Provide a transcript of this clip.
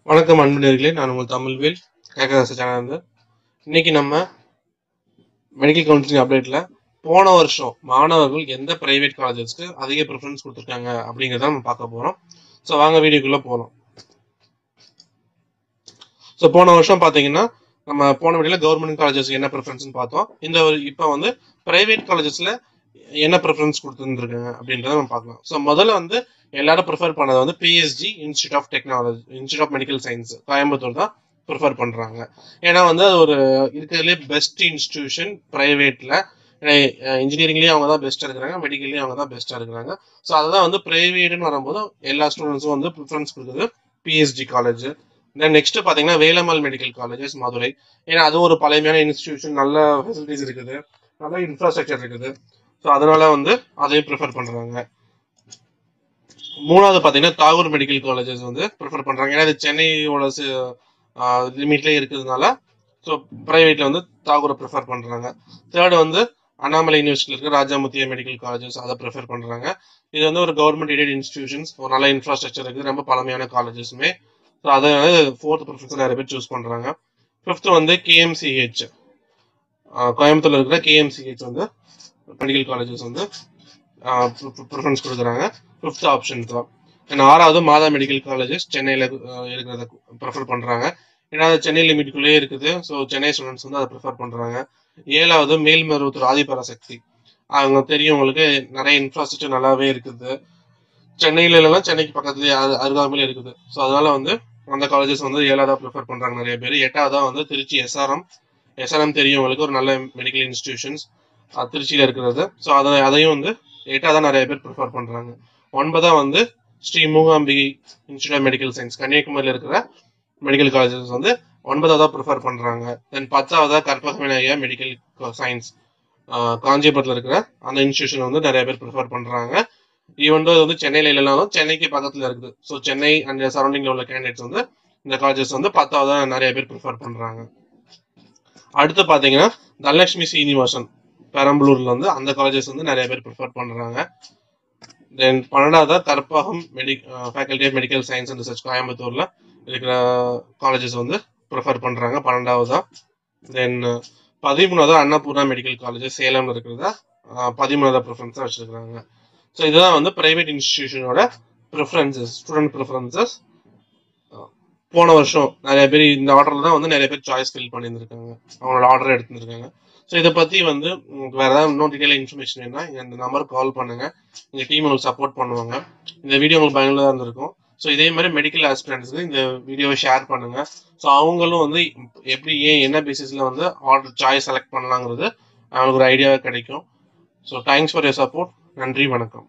வணக்கம் அன்பு நேயர்களே, நான் உங்கள் தமிழ்வேல் கேக்கரச சேனல். இன்னைக்கு நம்ம மெடிக்கல் கவுன்சிலிங் அப்டேட்ல போன வருஷம் மாணவர்கள் எந்த பிரைவேட் காலேஜஸ்க்கு அதிக ப்ரிஃபரன்ஸ் கொடுத்துருக்காங்க அப்படிங்கிறத நம்ம பார்க்க போறோம். ஸோ வாங்க வீடியோக்குள்ள போகலாம். ஸோ போன வருஷம் பார்த்தீங்கன்னா நம்ம போன வீடியோல கவர்மெண்ட் காலேஜஸ் என்ன ப்ரிஃபரன்ஸ்னு பார்த்தோம். இப்போ வந்து பிரைவேட் காலேஜஸ்ல என்ன ப்ரிஃபரன்ஸ் கொடுத்துருக்காங்க அப்படின்றத நம்ம பார்க்கலாம். ஸோ முதல்ல எல்லாரும் ப்ரிஃபர் பண்ணது PSG institute of technology, institute of medical science Coimbatore தான் ப்ரிஃபர் பண்றாங்க. ஏன்னா அது ஒரு இருக்கிறதுலே பெஸ்ட் இன்ஸ்டிடியூஷன் பிரைவேட்ல. இன்ஜினியரிங்லயும் அவங்க தான் பெஸ்டா இருக்கிறாங்க, மெடிக்கல்லையும் அவங்க தான் பெஸ்டா இருக்கிறாங்க. ஸோ அதுதான் பிரைவேட்னு வரும்போது எல்லா ஸ்டூடெண்ட்ஸும் ப்ரிஃபரன்ஸ் கொடுக்குறது பிஎஸ்ஜி காலேஜ். தென் நெக்ஸ்ட் பாத்தீங்கன்னா வேலம்மாள் மெடிக்கல் காலேஜஸ் மதுரை. ஏன்னா அது ஒரு பழைமையான இன்ஸ்டிடியூஷன், நல்ல ஃபெசிலிட்டிஸ் இருக்குது, நல்ல இன்ஃப்ராஸ்ட்ரக்சர் இருக்குது. ஸோ அதனால அதையும் ப்ரிஃபர் பண்றாங்க. மூணாவது பாத்தீங்கன்னா தாகூர் மெடிக்கல் காலேஜஸ் ப்ரிஃபர் பண்றாங்க. ஏன்னா இது சென்னையோட லிமிட்லேயே இருக்கிறதுனால ஸோ பிரைவேட்ல தாகூரை ப்ரிஃபர் பண்றாங்க. தேர்டு அண்ணாமலை யூனிவர்சிட்டியில் இருக்கிற ராஜாமுத்தியா மெடிக்கல் காலேஜஸ் அதை ப்ரிஃபர் பண்றாங்க. இது ஒரு கவர்மெண்ட் எய்டட் இன்ஸ்டிடியூஷன்ஸ், ஒரு நல்ல இன்ஃப்ராஸ்ட்ரக்சர் இருக்குது, ரொம்ப பழமையான காலேஜஸ்மே. ஸோ அதை ஃபோர்த் ப்ரிஃபரன்ஸ் நிறைய பேர் சூஸ் பண்றாங்க. ஃபிஃப்த் கேஎம்சிஹெச், கோயம்புத்தூர்ல இருக்கிற கேஎம்சிஹெச் மெடிக்கல் காலேஜஸ் ப்ரிஃபரன்ஸ் கொடுக்குறாங்க. ஃபிஃப்த் ஆப்ஷன் தான். ஆறாவது மாதா மெடிக்கல் காலேஜஸ் சென்னையில் இருக்கிறத ப்ரிஃபர் பண்றாங்க. ஏன்னா அது சென்னை லிமிட்டுக்குள்ளேயே இருக்குது. ஸோ சென்னை ஸ்டூடெண்ட்ஸ் அதை ப்ரிஃபர் பண்றாங்க. ஏழாவது மேல்மருவத்தூர் ஆதிபராசக்தி, அவங்க தெரியும் உங்களுக்கு, நிறைய இன்ஃப்ராஸ்ட்ரக்சர் நல்லாவே இருக்குது. சென்னையில எல்லாம் சென்னைக்கு பக்கத்துலேயே அருகாமையிலே இருக்குது. ஸோ அதனால அந்த காலேஜஸ் ஏழாவதா ப்ரிஃபர் பண்றாங்க நிறைய பேர். எட்டாவதா திருச்சி எஸ்ஆர்எம் தெரியும் உங்களுக்கு, ஒரு நல்ல மெடிக்கல் இன்ஸ்டிடியூஷன்ஸ் திருச்சியில இருக்கிறது. ஸோ அதையும் எட்டாவதா நிறைய பேர் ப்ரிஃபர் பண்றாங்க. ஒன்பதா Sri Mookambika institute of medical science கன்னியாகுமரியில் இருக்கிற மெடிக்கல் காலேஜஸ் ஒன்பதாவதா ப்ரிஃபர் பண்றாங்க. தென் பத்தாவதா கற்பக விநாயகா மெடிக்கல் சயின்ஸ் காஞ்சிபுரத்தில் இருக்கிற அந்த இன்ஸ்டிடியூஷன் நிறைய பேர் ப்ரிஃபர் பண்றாங்க. ஈவன் சென்னையில இல்லைனாலும் சென்னைக்கு பக்கத்துல இருக்குது. ஸோ சென்னை அண்ட் சரௌண்டிங்ல உள்ள கேண்டிடேட்ஸ் இந்த காலேஜஸ் பத்தாவதா நிறைய பேர் ப்ரிஃபர் பண்றாங்க. அடுத்து பாத்தீங்கன்னா தனலட்சுமி சீனிவாசன் பெரம்பலூர்ல அந்த காலேஜஸ் நிறைய பேர் ப்ரிஃபர் பண்றாங்க. தென் 12வதா Karpagam faculty of medical science and research கோயம்புத்தூர்ல இருக்கிற காலேஜஸ் ப்ரிஃபர் பண்றாங்க 12வதா. தென் 13வதா அன்னபூர்ணா மெடிக்கல் காலேஜஸ் சேலம்ல இருக்கிறதா 13வதா ப்ரிஃபரன்ஸா வச்சிருக்காங்க. ஸோ இதுதான் பிரைவேட் இன்ஸ்டிடியூஷனோட ப்ரிஃபரன்சஸ், ஸ்டூடெண்ட் ப்ரிஃபரன்சஸ். போன வருஷம் நிறைய பேர் இந்த ஆர்டர்ல தான் நிறைய பேர் சாய்ஸ் ஃபில் பண்ணியிருந்திருக்காங்க, அவங்களோட ஆர்டர் எடுத்துருக்காங்க. ஸோ இதை பத்தி உங்களுக்கு வேற ஏதாவது இன்னும் டீட்டெயில் இன்ஃபர்மேஷன் வேணும்னா இந்த நம்பருக்கு கால் பண்ணுங்க, எங்க டீம் உங்களுக்கு சப்போர்ட் பண்ணுவாங்க. இந்த வீடியோ உங்களுக்கு பயனுள்ளதாக இருந்திருக்கும். ஸோ இதே மாதிரி மெடிக்கல் ஆஸ்பிரண்ட்ஸ்க்கு இந்த வீடியோவை ஷேர் பண்ணுங்க. ஸோ அவங்களும் எப்படி என்ன பேசிஸ்ல ஆர்டர் சாய்ஸ் செலக்ட் பண்ணலாங்கிறது அவங்களுக்கு ஒரு ஐடியாவே கிடைக்கும். So thanks for your support. நன்றி, வணக்கம்.